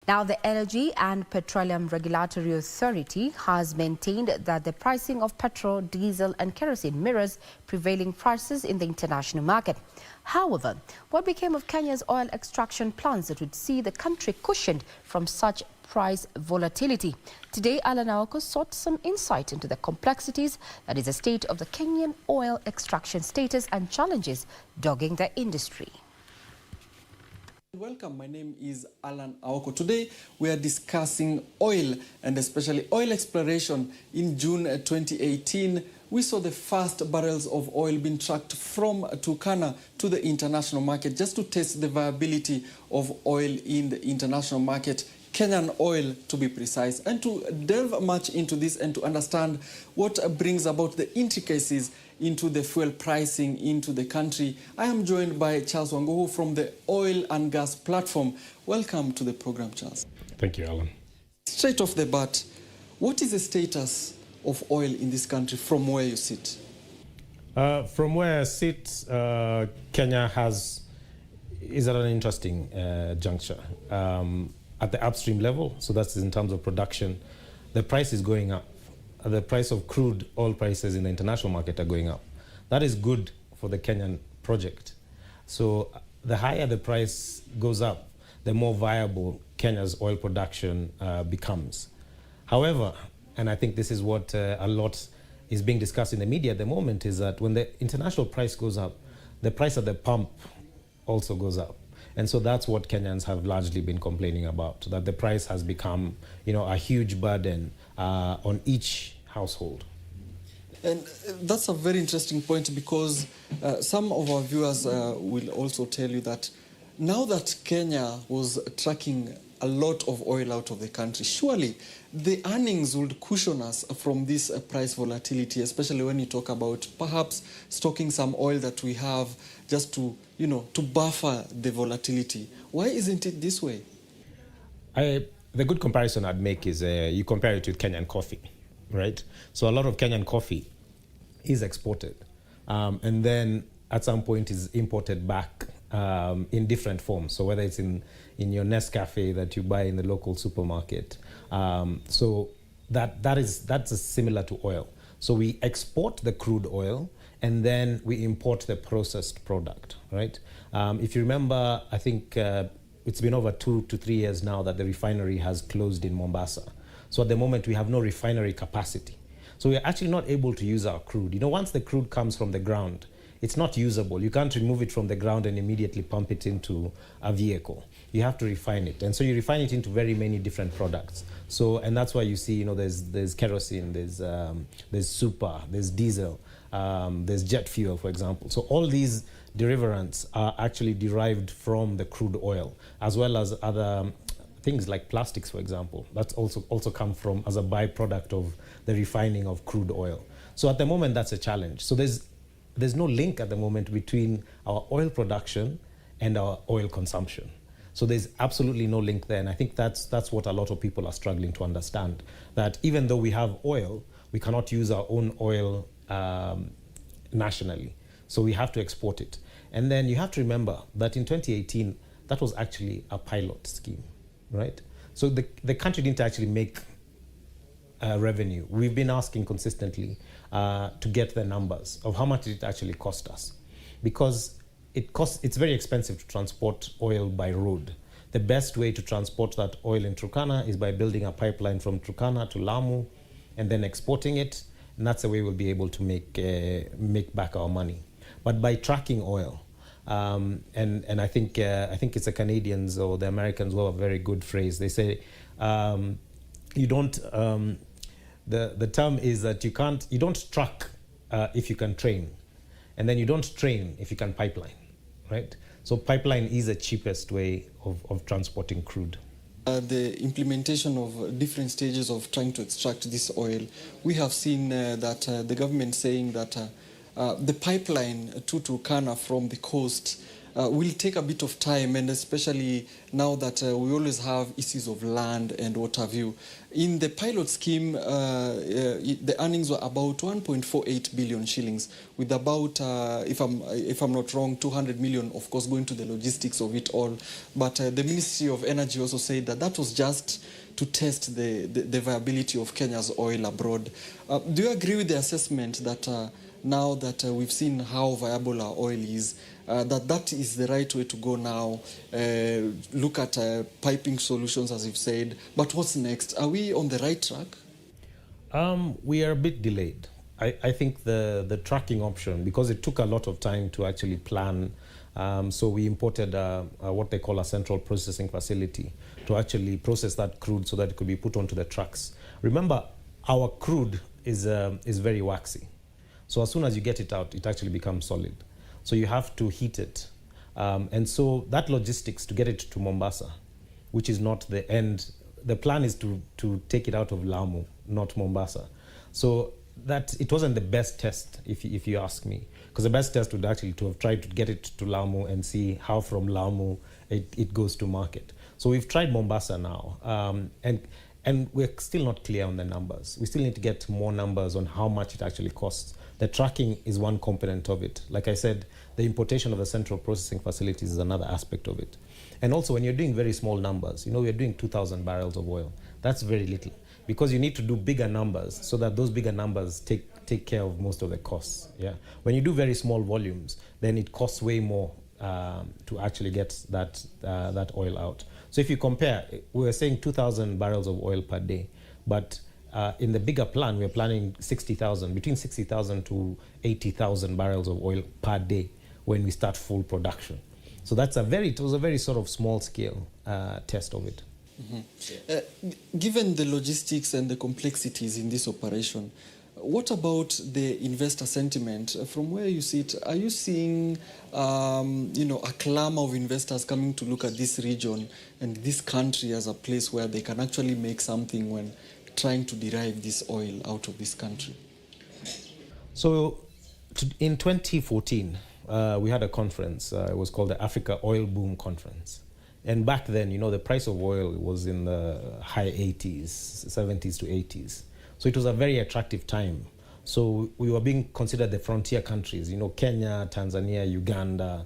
Now, the Energy and Petroleum Regulatory Authority has maintained that the pricing of petrol, diesel and kerosene mirrors prevailing prices in the international market. However, what became of Kenya's oil extraction plans that would see the country cushioned from such price volatility? Today, Allan Aoko sought some insight into the complexities, that is the state of the Kenyan oil extraction status and challenges dogging the industry. Welcome, my name is Allan Aoko. Today we are discussing oil and especially oil exploration. In June 2018, we saw the first barrels of oil being trucked from Turkana to the international market just to test the viability of oil in the international market. Kenyan oil, to be precise. And to delve much into this and to understand what brings about the intricacies into the fuel pricing into the country, I am joined by Charles Wangoho from the Oil and Gas Platform. Welcome to the program, Charles. Thank you, Alan. Straight off the bat, what is the status of oil in this country from where you sit? From where I sit, Kenya is at an interesting juncture. At the upstream level, so that's in terms of production, the price is going up. The price of crude oil prices in the international market are going up. That is good for the Kenyan project. So the higher the price goes up, the more viable Kenya's oil production becomes. However, and I think this is what a lot is being discussed in the media at the moment, is that when the international price goes up, the price at the pump also goes up. And so that's what Kenyans have largely been complaining about, that the price has become, a huge burden on each household. And that's a very interesting point, because some of our viewers will also tell you that now that Kenya was trucking a lot of oil out of the country, surely the earnings would cushion us from this price volatility, especially when you talk about perhaps stocking some oil that we have just to, to buffer the volatility. Why isn't it this way? The good comparison I'd make is you compare it with Kenyan coffee, right? So a lot of Kenyan coffee is exported and then at some point is imported back in different forms. So whether it's in your Nescafe that you buy in the local supermarket. So that's similar to oil. So we export the crude oil and then we import the processed product, right? If you remember, I think it's been over 2 to 3 years now that the refinery has closed in Mombasa. So at the moment we have no refinery capacity. So we're actually not able to use our crude. Once the crude comes from the ground, it's not usable. You can't remove it from the ground and immediately pump it into a vehicle. You have to refine it. And so you refine it into very many different products. So, and that's why you see, there's kerosene, there's super, there's diesel, there's jet fuel, for example. So all these derivatives are actually derived from the crude oil, as well as other things like plastics, for example. That's also come from as a byproduct of the refining of crude oil. So at the moment, that's a challenge. So there's no link at the moment between our oil production and our oil consumption. So there's absolutely no link there. And I think that's what a lot of people are struggling to understand, that even though we have oil, we cannot use our own oil nationally. So we have to export it. And then you have to remember that in 2018, that was actually a pilot scheme, right? So the country didn't actually make revenue. We've been asking consistently to get the numbers of how much it actually cost us, because it's very expensive to transport oil by road. The best way to transport that oil in Turkana is by building a pipeline from Turkana to Lamu and then exporting it, and that's the way we'll be able to make back our money. But by tracking oil, and I think it's the Canadians or the Americans who have a very good phrase. They say you don't. The term is that you don't truck if you can train, and then you don't train if you can pipeline, right? So pipeline is the cheapest way of transporting crude. The implementation of different stages of trying to extract this oil, we have seen that the government saying that the pipeline to Turkana from the coast will take a bit of time, and especially now that we always have issues of land and what have you. In the pilot scheme, the earnings were about 1.48 billion shillings, with about, if I'm not wrong, 200 million, of course, going to the logistics of it all. But the Ministry of Energy also said that that was just to test the viability of Kenya's oil abroad. Do you agree with the assessment that now that we've seen how viable our oil is, that is the right way to go now? Look at piping solutions, as you've said. But what's next? Are we on the right track? We are a bit delayed. I think the tracking option, because it took a lot of time to actually plan, so we imported what they call a central processing facility to actually process that crude so that it could be put onto the trucks. Remember, our crude is very waxy. So as soon as you get it out, it actually becomes solid. So you have to heat it. And so that logistics to get it to Mombasa, which is not the end, the plan is to take it out of Lamu, not Mombasa. So that it wasn't the best test, if you ask me, because the best test would actually to have tried to get it to Lamu and see how from Lamu it goes to market. So we've tried Mombasa now, and we're still not clear on the numbers. We still need to get more numbers on how much it actually costs. The tracking is one component of it. Like I said, the importation of the central processing facilities is another aspect of it. And also, when you're doing very small numbers, we're doing 2,000 barrels of oil. That's very little, because you need to do bigger numbers so that those bigger numbers take care of most of the costs. Yeah. When you do very small volumes, then it costs way more to actually get that oil out. So if you compare, we were saying 2,000 barrels of oil per day, but in the bigger plan, we're planning 60,000, between 60,000 to 80,000 barrels of oil per day when we start full production. So it was a very sort of small scale test of it. Mm-hmm. Given the logistics and the complexities in this operation, what about the investor sentiment? From where you sit, are you seeing a clamor of investors coming to look at this region and this country as a place where they can actually make something when trying to derive this oil out of this country? So in 2014, we had a conference. It was called the Africa Oil Boom Conference. And back then, the price of oil was in the high 80s, 70s to 80s. So it was a very attractive time. So we were being considered the frontier countries, Kenya, Tanzania, Uganda,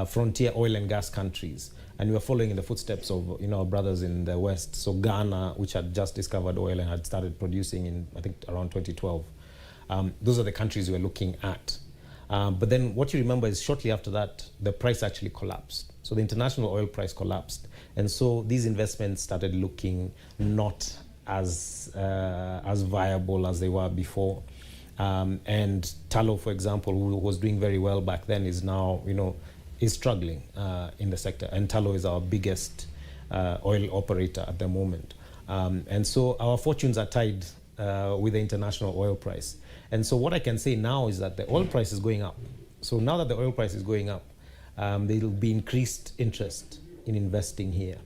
frontier oil and gas countries. And we were following in the footsteps of our brothers in the West. So Ghana, which had just discovered oil and had started producing in, I think, around 2012. Those are the countries we were looking at. But then what you remember is shortly after that, the price actually collapsed. So the international oil price collapsed. And so these investments started looking not as viable as they were before. And Tullow, for example, who was doing very well back then, is now, is struggling in the sector. And Tullow is our biggest oil operator at the moment. And so our fortunes are tied with the international oil price. And so what I can say now is that the oil price is going up. So now that the oil price is going up, there will be increased interest in investing here.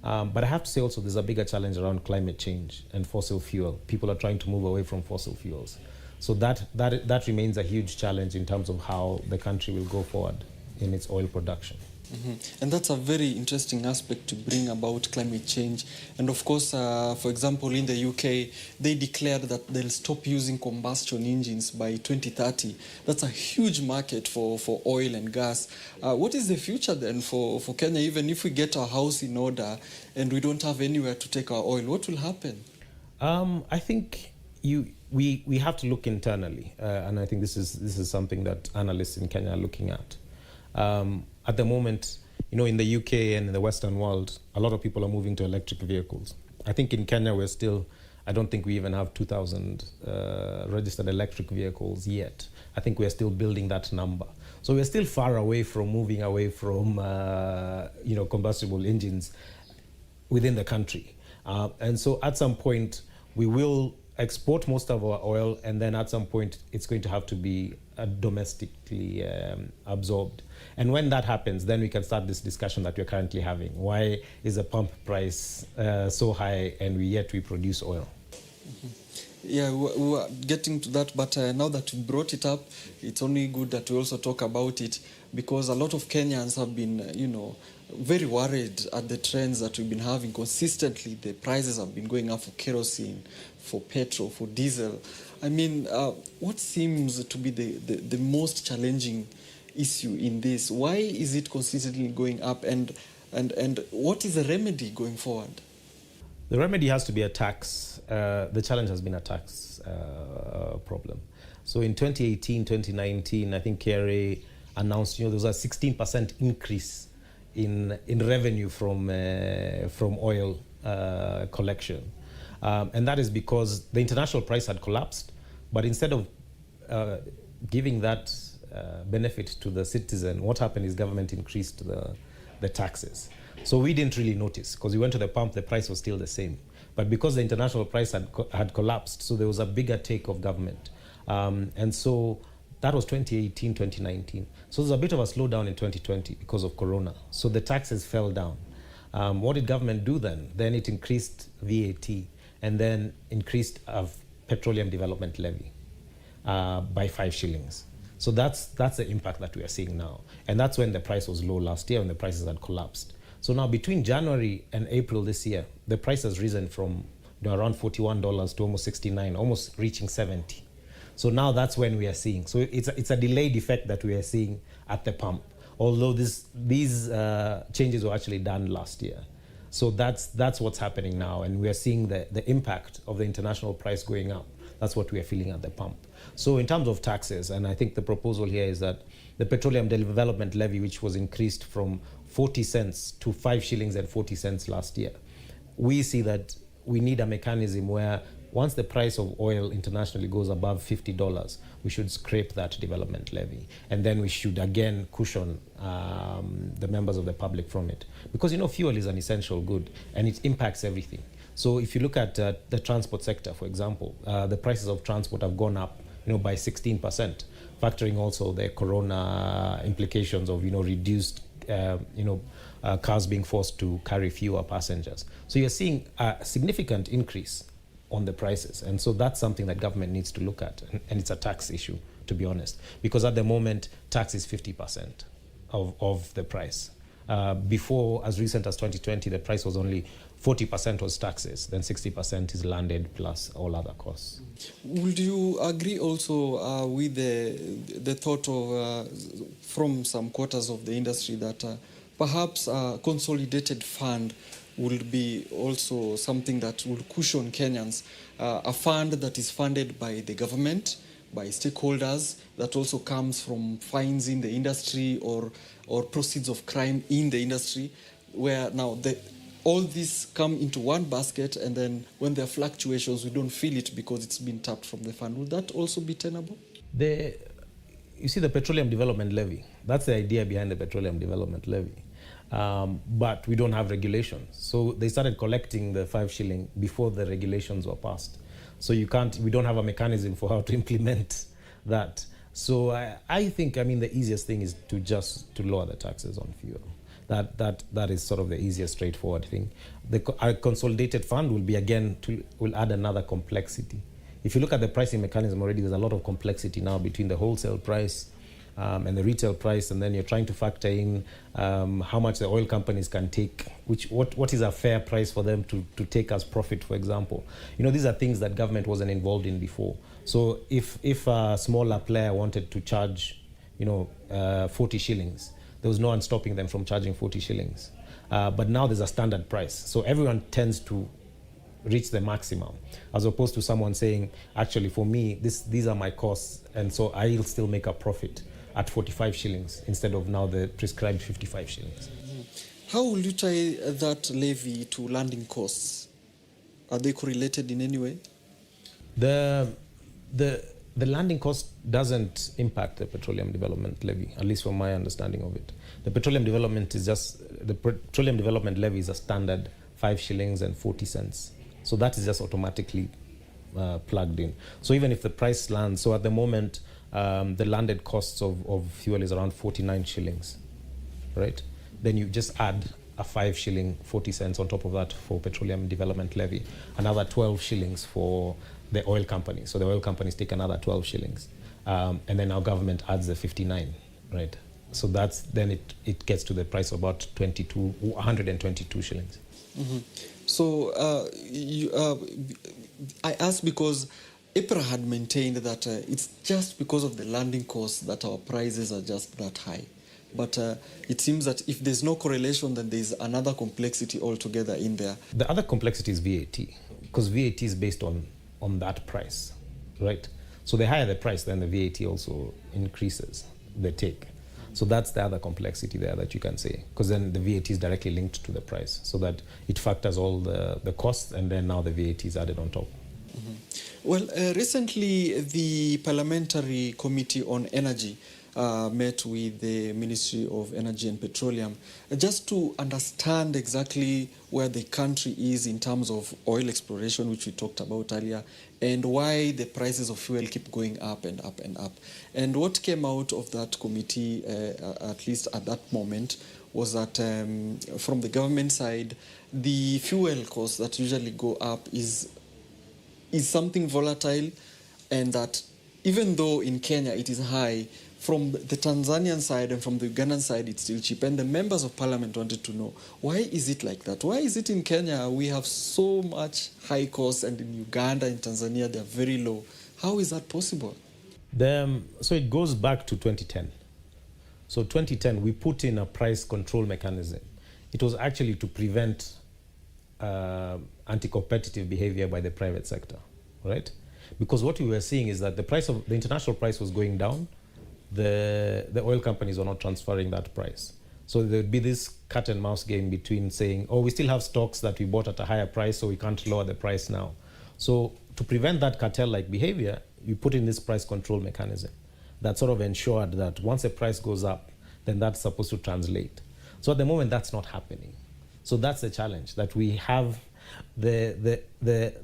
But I have to say also there's a bigger challenge around climate change and fossil fuel. People are trying to move away from fossil fuels. So that remains a huge challenge in terms of how the country will go forward in its oil production. Mm-hmm. And that's a very interesting aspect to bring about climate change. And of course, for example, in the UK, they declared that they'll stop using combustion engines by 2030. That's a huge market for oil and gas. What is the future then for Kenya? Even if we get our house in order and we don't have anywhere to take our oil, what will happen? I think we have to look internally. And I think this is something that analysts in Kenya are looking at. At the moment, in the UK and in the Western world, a lot of people are moving to electric vehicles. I think in Kenya, I don't think we even have 2,000 registered electric vehicles yet. I think we're still building that number. So we're still far away from moving away from, combustible engines within the country. And so at some point, we will export most of our oil, and then at some point, it's going to have to be domestically absorbed. And when that happens, then we can start this discussion that we're currently having. Why is the pump price so high and yet we produce oil? Mm-hmm. Yeah, we were getting to that, but now that you brought it up, it's only good that we also talk about it, because a lot of Kenyans have been, very worried at the trends that we've been having consistently. The prices have been going up for kerosene, for petrol, for diesel. I mean, what seems to be the most challenging issue in this? Why is it consistently going up, and what is the remedy going forward? The remedy has to be a tax. The challenge has been a tax problem. So in 2018, 2019, I think KRA announced, there was a 16% increase in revenue from oil collection. And that is because the international price had collapsed, but instead of giving that benefit to the citizen, what happened is government increased the taxes. So we didn't really notice, because we went to the pump, the price was still the same. But because the international price had collapsed, so there was a bigger take of government. And so that was 2018, 2019. So there's a bit of a slowdown in 2020 because of Corona. So the taxes fell down. What did government do then? Then it increased VAT and then increased petroleum development levy by 5 shillings. So that's the impact that we are seeing now. And that's when the price was low last year and the prices had collapsed. So now between January and April this year, the price has risen from around $41 to almost $69, almost reaching 70. So now that's when we are seeing. So it's a delayed effect that we are seeing at the pump, although these changes were actually done last year. So that's what's happening now, and we are seeing the impact of the international price going up. That's what we are feeling at the pump. So in terms of taxes, and I think the proposal here is that the Petroleum Development Levy, which was increased from 40 cents to 5 shillings and 40 cents last year, we see that we need a mechanism where once the price of oil internationally goes above $50, we should scrape that development levy. And then we should again cushion the members of the public from it. Because, fuel is an essential good and it impacts everything. So if you look at the transport sector, for example, the prices of transport have gone up by 16%, factoring also the corona implications of reduced cars being forced to carry fewer passengers. So you're seeing a significant increase on the prices. And so that's something that government needs to look at. And it's a tax issue, to be honest, because at the moment, tax is 50% of the price. Before, as recent as 2020, the price was only 40% was taxes, then 60% is landed plus all other costs. Would you agree also with the thought of, from some quarters of the industry, that perhaps a consolidated fund will be also something that will cushion Kenyans, a fund that is funded by the government, by stakeholders, that also comes from fines in the industry or proceeds of crime in the industry, where now all these come into one basket, and then when there are fluctuations, we don't feel it because it's been tapped from the fund. Would that also be tenable? You see, the Petroleum Development Levy, that's the idea behind the Petroleum Development Levy. But we don't have regulations. So they started collecting the 5 shilling before the regulations were passed. So we don't have a mechanism for how to implement that. So I think, the easiest thing is to lower the taxes on fuel. That is sort of the easiest, straightforward thing. Our consolidated fund will add another complexity. If you look at the pricing mechanism already, there's a lot of complexity now between the wholesale price and the retail price, and then you're trying to factor in how much the oil companies can take, what is a fair price for them to take as profit, for example. These are things that government wasn't involved in before. So if a smaller player wanted to charge 40 shillings, there was no one stopping them from charging 40 shillings. But now there's a standard price. So everyone tends to reach the maximum, as opposed to someone saying, actually, for me, these are my costs, and so I'll still make a profit at 45 shillings instead of now the prescribed 55 shillings. How will you tie that levy to landing costs? Are they correlated in any way? The landing cost doesn't impact the Petroleum Development Levy, at least from my understanding of it. The Petroleum Development Levy is a standard 5 shillings and 40 cents. So that is just automatically plugged in. So even if the price lands, so at the moment, the landed costs of fuel is around 49 shillings, right? Then you just add a 5 shilling 40 cents on top of that for petroleum development levy, another 12 shillings for the oil companies. So the oil companies take another 12 shillings. And then our government adds the 59, right? So that's, then it gets to the price of about 122 shillings. Mm-hmm. So I asked because EPRA had maintained that it's just because of the landing costs that our prices are just that high. But it seems that if there's no correlation, then there's another complexity altogether in there. The other complexity is VAT, because VAT is based on that price, right? So the higher the price, then the VAT also increases the take. So that's the other complexity there that you can say, because then the VAT is directly linked to the price, so that it factors all the costs, and then now the VAT is added on top. Mm-hmm. Well, recently the Parliamentary Committee on Energy met with the Ministry of Energy and Petroleum just to understand exactly where the country is in terms of oil exploration, which we talked about earlier, and why the prices of fuel keep going up and up and up. And what came out of that committee, at least at that moment, was that from the government side, the fuel costs that usually go up is something volatile, and that even though in Kenya it is high, from the Tanzanian side and from the Ugandan side it's still cheap. And the members of parliament wanted to know, why is it like that? Why is it in Kenya we have so much high costs, and in Uganda and Tanzania they're very low? How is that possible? So it goes back to 2010. So 2010, we put in a price control mechanism. It was actually to prevent anti-competitive behavior by the private sector, right? Because what we were seeing is that the international price was going down. The oil companies were not transferring that price. So there would be this cat and mouse game between saying, oh, we still have stocks that we bought at a higher price, so we can't lower the price now. So to prevent that cartel-like behavior, you put in this price control mechanism that sort of ensured that once the price goes up, then that's supposed to translate. So at the moment, that's not happening. So that's the challenge, that we have the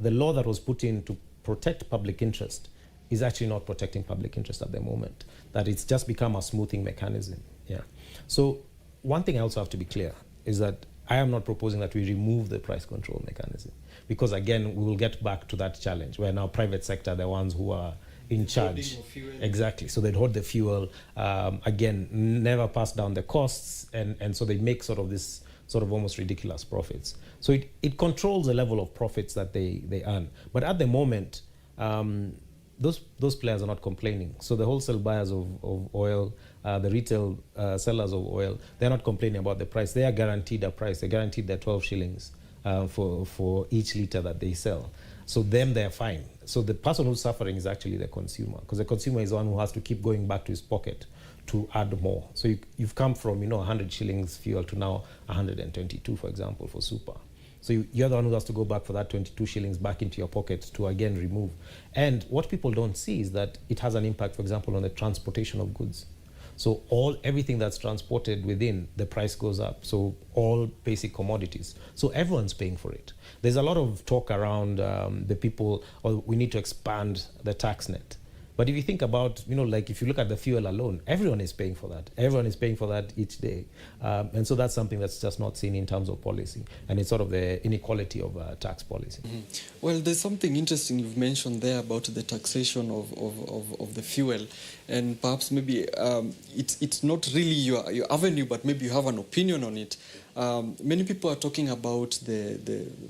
law that was put in to protect public interest is actually not protecting public interest at the moment, that it's just become a smoothing mechanism. Yeah. So one thing I also have to be clear is that I am not proposing that we remove the price control mechanism, because again, we will get back to that challenge where now private sector are the ones who are in charge. Exactly. So they'd hold the fuel, again, never pass down the costs, and so they make sort of this sort of almost ridiculous profits. So it controls the level of profits that they earn. But at the moment, those players are not complaining. So the wholesale buyers of oil, the retail sellers of oil, they're not complaining about the price. They are guaranteed a price. They're guaranteed their 12 shillings for each litre that they sell. So them, they're fine. So the person who's suffering is actually the consumer, because the consumer is the one who has to keep going back to his pocket to add more. So you've come from 100 shillings fuel to now 122, for example, for super. So you're the one who has to go back for that 22 shillings back into your pocket to again remove. And what people don't see is that it has an impact, for example, on the transportation of goods. So everything that's transported within, the price goes up. So all basic commodities. So everyone's paying for it. There's a lot of talk around the people, or we need to expand the tax net. But if you think about, like if you look at the fuel alone, everyone is paying for that. Everyone is paying for that each day. And so that's something that's just not seen in terms of policy. And it's sort of the inequality of tax policy. Mm-hmm. Well, there's something interesting you've mentioned there about the taxation of the fuel. And perhaps maybe it's not really your avenue, but maybe you have an opinion on it. Many people are talking about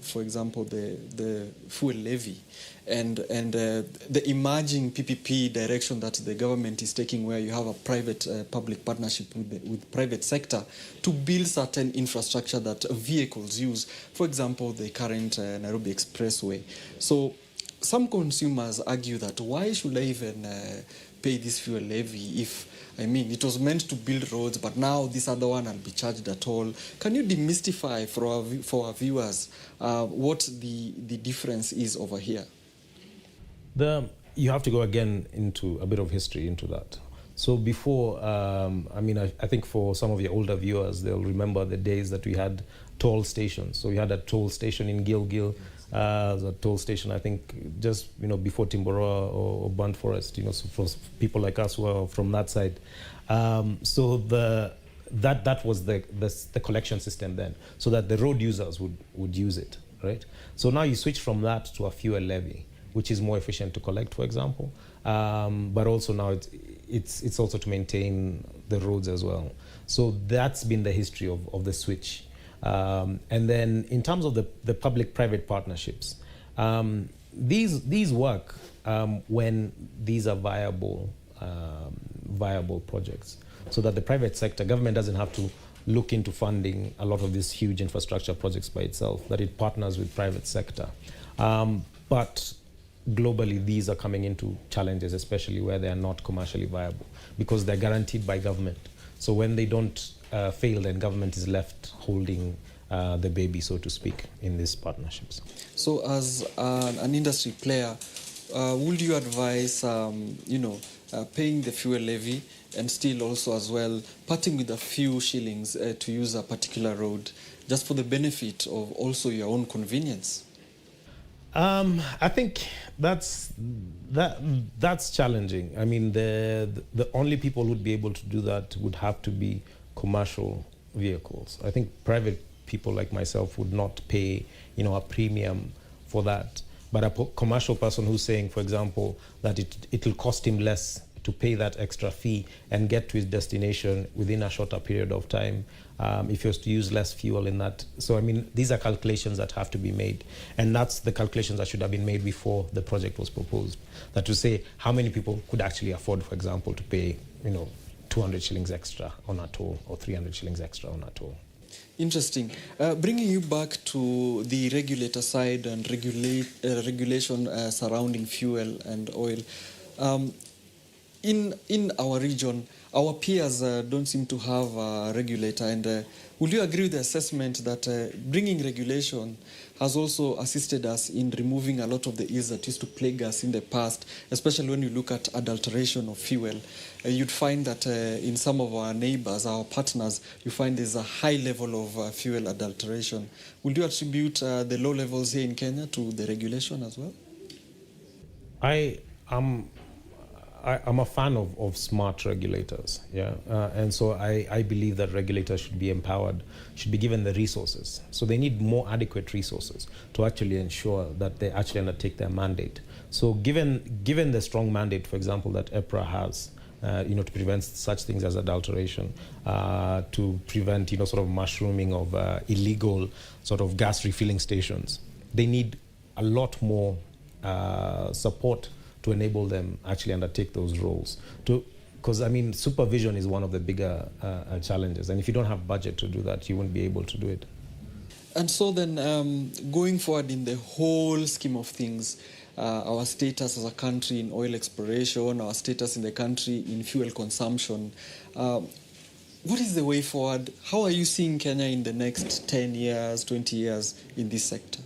for example, the fuel levy and the emerging PPP direction that the government is taking, where you have a private-public partnership with private sector to build certain infrastructure that vehicles use. For example, the current Nairobi Expressway. So some consumers argue that why should I even pay this fuel levy if, it was meant to build roads, but now this other one will be charged at all. Can you demystify for our viewers what the difference is over here? You have to go again into a bit of history into that. So before, I think for some of your older viewers, they'll remember the days that we had toll stations. So we had a toll station in Gilgil, a toll station, I think, just before Timboroa or Burnt Forest. So for people like us who are from that side. So that was the collection system then, so that the road users would use it, right? So now you switch from that to a fuel levy, which is more efficient to collect, for example, but also now it's also to maintain the roads as well. So that's been the history of the switch. And then in terms of the public-private partnerships, these work when these are viable projects, so that the private sector, government doesn't have to look into funding a lot of these huge infrastructure projects by itself, that it partners with private sector. But globally, these are coming into challenges, especially where they are not commercially viable, because they're guaranteed by government. So when they don't fail, then government is left holding the baby, so to speak, in these partnerships. So as an industry player, would you advise, paying the fuel levy and still also as well parting with a few shillings to use a particular road, just for the benefit of also your own convenience? I think that's challenging. I mean, the only people who'd be able to do that would have to be commercial vehicles. I think private people like myself would not pay, a premium for that. But a commercial person who's saying, for example, that it'll cost him less to pay that extra fee and get to his destination within a shorter period of time, if he was to use less fuel in that. So, I mean, these are calculations that have to be made. And that's the calculations that should have been made before the project was proposed. That to say how many people could actually afford, for example, to pay, 200 shillings extra on a toll or 300 shillings extra on a toll. Interesting. Bringing you back to the regulator side and regulation surrounding fuel and oil. In our region, our peers don't seem to have a regulator. And would you agree with the assessment that bringing regulation has also assisted us in removing a lot of the ills that used to plague us in the past, especially when you look at adulteration of fuel? You'd find that in some of our neighbors, our partners, you find there's a high level of fuel adulteration. Would you attribute the low levels here in Kenya to the regulation as well? I'm a fan of smart regulators, yeah, and so I believe that regulators should be empowered, should be given the resources. So they need more adequate resources to actually ensure that they actually undertake their mandate. So given the strong mandate, for example, that EPRA has, to prevent such things as adulteration, to prevent, sort of mushrooming of illegal sort of gas refilling stations, they need a lot more support to enable them actually undertake those roles. Because, I mean, supervision is one of the bigger challenges. And if you don't have budget to do that, you won't be able to do it. And so then, going forward in the whole scheme of things, our status as a country in oil exploration, our status in the country in fuel consumption, what is the way forward? How are you seeing Kenya in the next 10 years, 20 years in this sector?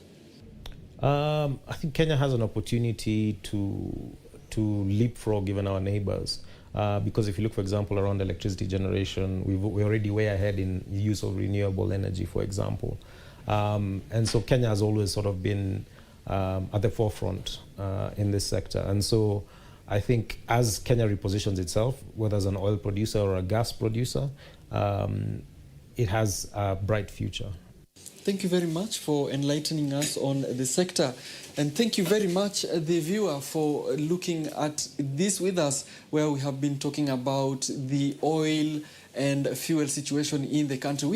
I think Kenya has an opportunity to leapfrog given our neighbors, because if you look, for example, around electricity generation, we're already way ahead in the use of renewable energy, for example. And so Kenya has always sort of been at the forefront in this sector. And so I think as Kenya repositions itself, whether as an oil producer or a gas producer, it has a bright future. Thank you very much for enlightening us on the sector. And thank you very much, the viewer, for looking at this with us, where we have been talking about the oil and fuel situation in the country.